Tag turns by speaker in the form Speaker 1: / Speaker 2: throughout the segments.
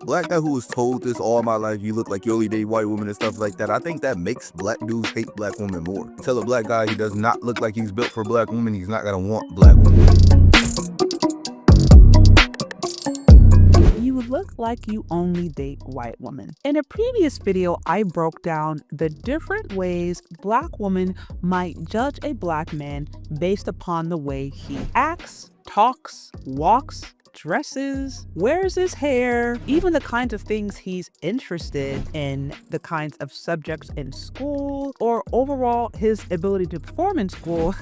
Speaker 1: Black guy who was told this all my life, you look like you only date white women and stuff like that, I think that makes black dudes hate black women more. Tell a black guy he does not look like he's built for black women, he's not gonna want black women.
Speaker 2: You look like you only date white women. In a previous video, I broke down the different ways black women might judge a black man based upon the way he acts, talks, walks, dresses, wears his hair, even the kinds of things he's interested in, the kinds of subjects in school, or overall his ability to perform in school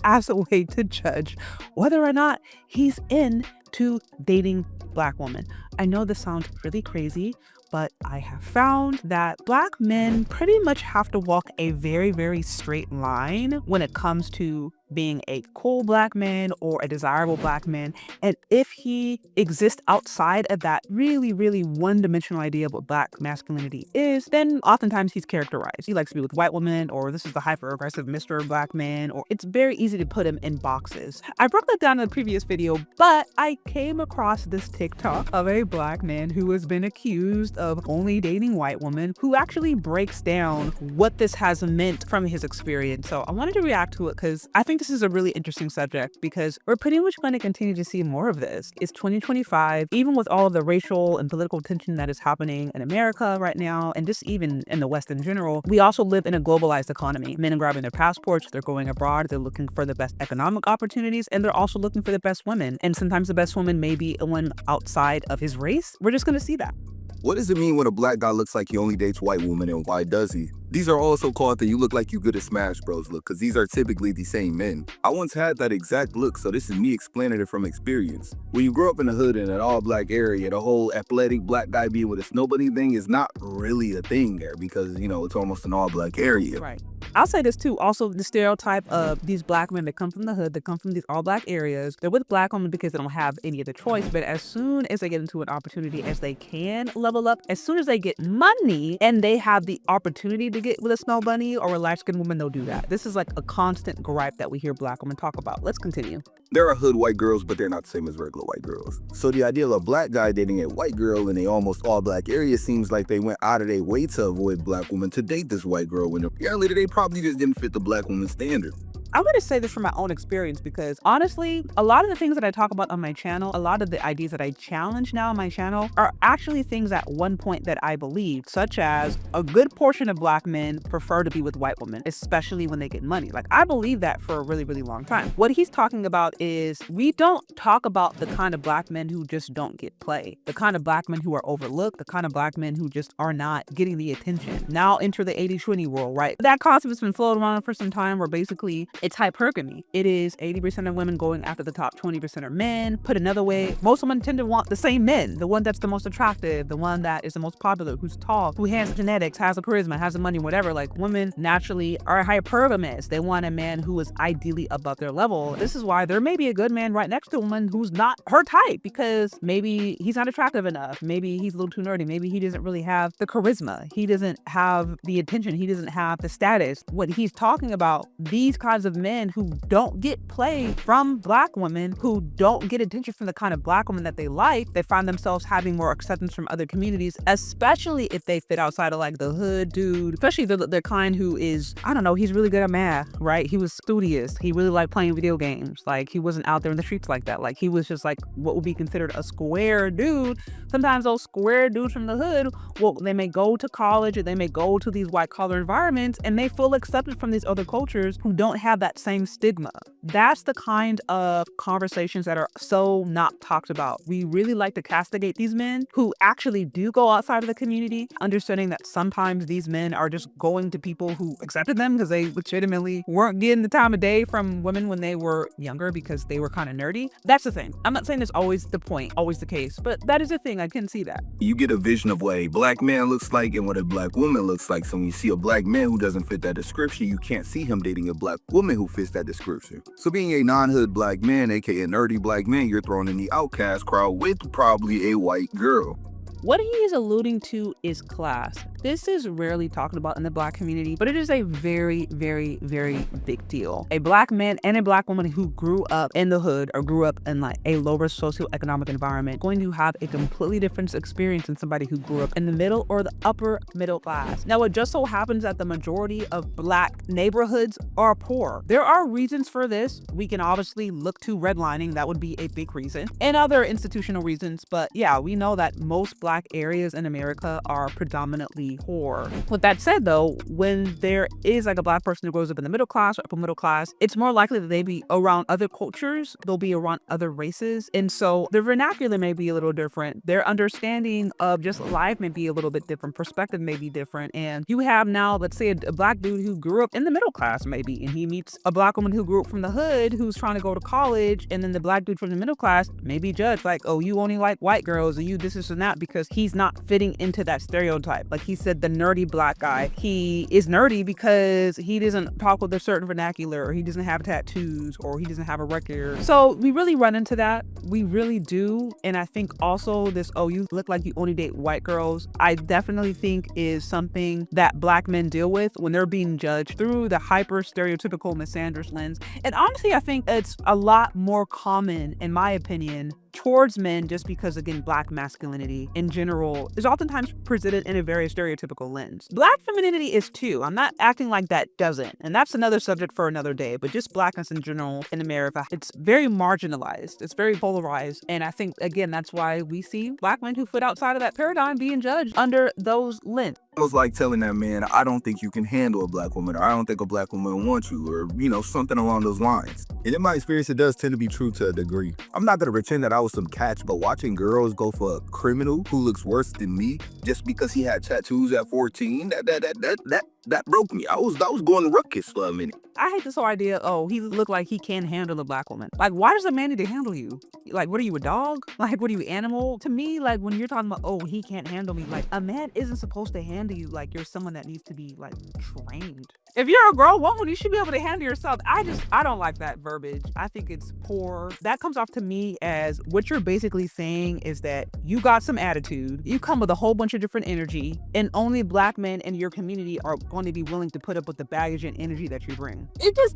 Speaker 2: as a way to judge whether or not he's into dating black women. I know this sounds really crazy, but I have found that black men pretty much have to walk a very, very straight line when it comes to being a cool black man or a desirable black man. And if he exists outside of that really, really one-dimensional idea of what black masculinity is, then oftentimes he's characterized. He likes to be with white women, or this is the hyper-aggressive Mr. Black man, or it's very easy to put him in boxes. I broke that down in the previous video, but I came across this TikTok of a black man who has been accused of only dating white women, who actually breaks down what this has meant from his experience. So I wanted to react to it because I think this is a really interesting subject, because we're pretty much going to continue to see more of this. It's 2025, even with all of the racial and political tension that is happening in America right now, and just even in the West in general. We also live in a globalized economy. Men are grabbing their passports, they're going abroad, they're looking for the best economic opportunities, and they're also looking for the best women. And sometimes the best woman may be one outside of his race. We're just going to see that.
Speaker 1: What does it mean when a black guy looks like he only dates white women, and why does he? These are also called the "you look like you good at Smash Bros" look, because these are typically the same men. I once had that exact look, so this is me explaining it from experience. When you grow up in the hood in an all-black area, the whole athletic black guy being with a snowbody thing is not really a thing there, because, you know, it's almost an all-black area.
Speaker 2: Right. I'll say this too. Also, the stereotype of these black men that come from the hood, that come from these all black areas, they're with black women because they don't have any other choice. But as soon as they get into an opportunity, as they can level up, as soon as they get money and they have the opportunity to get with a snow bunny or a light-skinned woman, they'll do that. This is like a constant gripe that we hear black women talk about. Let's continue.
Speaker 1: There are hood white girls, but they're not the same as regular white girls. So the idea of a black guy dating a white girl in a almost all-black area seems like they went out of their way to avoid black women to date this white girl, when apparently they probably just didn't fit the black woman standard.
Speaker 2: I'm going to say this from my own experience, because honestly, a lot of the things that I talk about on my channel, a lot of the ideas that I challenge now on my channel are actually things at one point that I believed, such as a good portion of black men prefer to be with white women, especially when they get money. Like, I believe that for a really, really long time. What he's talking about is we don't talk about the kind of black men who just don't get play, the kind of black men who are overlooked, the kind of black men who just are not getting the attention. Now enter the 80-20 world, right? That concept has been floating around for some time, where basically it's hypergamy. It is 80% of women going after the top 20% of men. Put another way, most women tend to want the same men, the one that's the most attractive, the one that is the most popular, who's tall, who has genetics, has the charisma, has the money, whatever. Like, women naturally are hypergamous. They want a man who is ideally above their level. This is why there may be a good man right next to a woman who's not her type, because maybe he's not attractive enough. Maybe he's a little too nerdy. Maybe he doesn't really have the charisma. He doesn't have the attention. He doesn't have the status. What he's talking about, these kinds of men who don't get play from black women, who don't get attention from the kind of black women that they like, they find themselves having more acceptance from other communities, especially if they fit outside of like the hood dude, especially the kind who is, I don't know, he's really good at math, right? He was studious. He really liked playing video games. Like, he wasn't out there in the streets like that. Like, he was just like what would be considered a square dude. Sometimes those square dudes from the hood, well, they may go to college or they may go to these white collar environments and they feel accepted from these other cultures who don't have that same stigma. That's the kind of conversations that are so not talked about. We really like to castigate these men who actually do go outside of the community, understanding that sometimes these men are just going to people who accepted them because they legitimately weren't getting the time of day from women when they were younger because they were kind of nerdy. That's the thing. I'm not saying that's always the point, always the case, but that is a thing. I can see that.
Speaker 1: You get a vision of what a black man looks like and what a black woman looks like. So when you see a black man who doesn't fit that description, you can't see him dating a black woman who fits that description. So being a non-hood black man, aka a nerdy black man, you're thrown in the outcast crowd with probably a white girl.
Speaker 2: What he is alluding to is class. This is rarely talked about in the Black community, but it is a very, very, very big deal. A Black man and a Black woman who grew up in the hood or grew up in like a lower socioeconomic environment going to have a completely different experience than somebody who grew up in the middle or the upper middle class. Now, it just so happens that the majority of Black neighborhoods are poor. There are reasons for this. We can obviously look to redlining. That would be a big reason, and other institutional reasons. But yeah, we know that most Black areas in America are predominantly poor. With that said, though, when there is like a Black person who grows up in the middle class or upper middle class, it's more likely that they be around other cultures, they'll be around other races, and so the vernacular may be a little different. Their understanding of just life may be a little bit different. Perspective may be different. And you have now, let's say, a Black dude who grew up in the middle class, maybe, and he meets a Black woman who grew up from the hood who's trying to go to college, and then the Black dude from the middle class may be judged like, oh, you only like white girls, or you this and that, because he's not fitting into that stereotype. Like he said, the nerdy Black guy, he is nerdy because he doesn't talk with a certain vernacular, or he doesn't have tattoos, or he doesn't have a record. So we really run into that. We really do. And I think also this, oh, you look like you only date white girls, I definitely think is something that Black men deal with when they're being judged through the hyper stereotypical misandrous lens. And honestly, I think it's a lot more common, in my opinion, towards men, just because, again, Black masculinity in general is oftentimes presented in a very stereotypical lens. Black femininity is too. I'm not acting like that doesn't. And that's another subject for another day, but just Blackness in general in America, it's very marginalized. It's very polarized. And I think, again, that's why we see Black men who fit outside of that paradigm being judged under those lenses.
Speaker 1: It was like telling that man, I don't think you can handle a Black woman, or I don't think a Black woman wants you, or, something along those lines. And in my experience, it does tend to be true to a degree. I'm not going to pretend that I was some catch, but watching girls go for a criminal who looks worse than me just because he had tattoos at 14, that broke me. I was going ruckus for a minute.
Speaker 2: I hate this whole idea, oh, he looked like he can't handle a Black woman. Like, why does a man need to handle you? Like, what are you, a dog? Like, what are you, animal? To me, like, when you're talking about, oh, he can't handle me, like, a man isn't supposed to handle you like you're someone that needs to be, like, trained. If you're a grown woman, you should be able to handle yourself. I don't like that verbiage. I think it's poor. That comes off to me as what you're basically saying is that you got some attitude, you come with a whole bunch of different energy, and only Black men in your community are going to be willing to put up with the baggage and energy that you bring.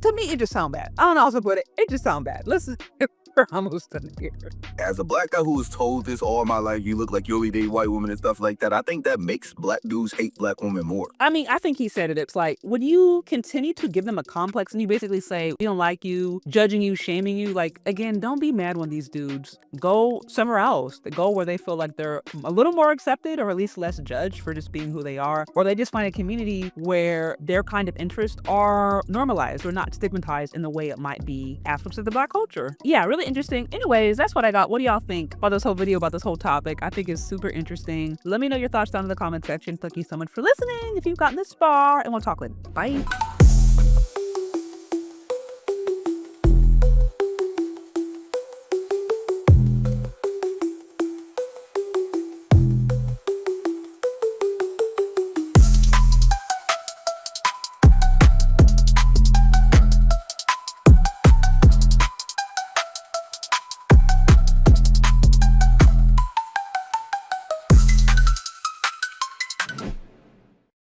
Speaker 2: To me, it just sounds bad. I don't know how to put it. It just sounds bad. Listen, we're almost done here.
Speaker 1: As a Black guy who was told this all my life, you look like you only date white women and stuff like that, I think that makes Black dudes hate Black women more.
Speaker 2: I mean, I think he said it. It's like, when you continue to give them a complex and you basically say, we don't like you, judging you, shaming you, like, again, don't be mad when these dudes go somewhere else. They go where they feel like they're a little more accepted, or at least less judged for just being who they are, or they just find a community where their kind of interests are normalized or not stigmatized in the way it might be aspects of the Black culture. Yeah, really interesting. Anyways, that's what I got. What do y'all think about this whole video, about this whole topic? I think it's super interesting. Let me know your thoughts down in the comment section. Thank you so much for listening if you've gotten this far, and we'll talk later. Bye.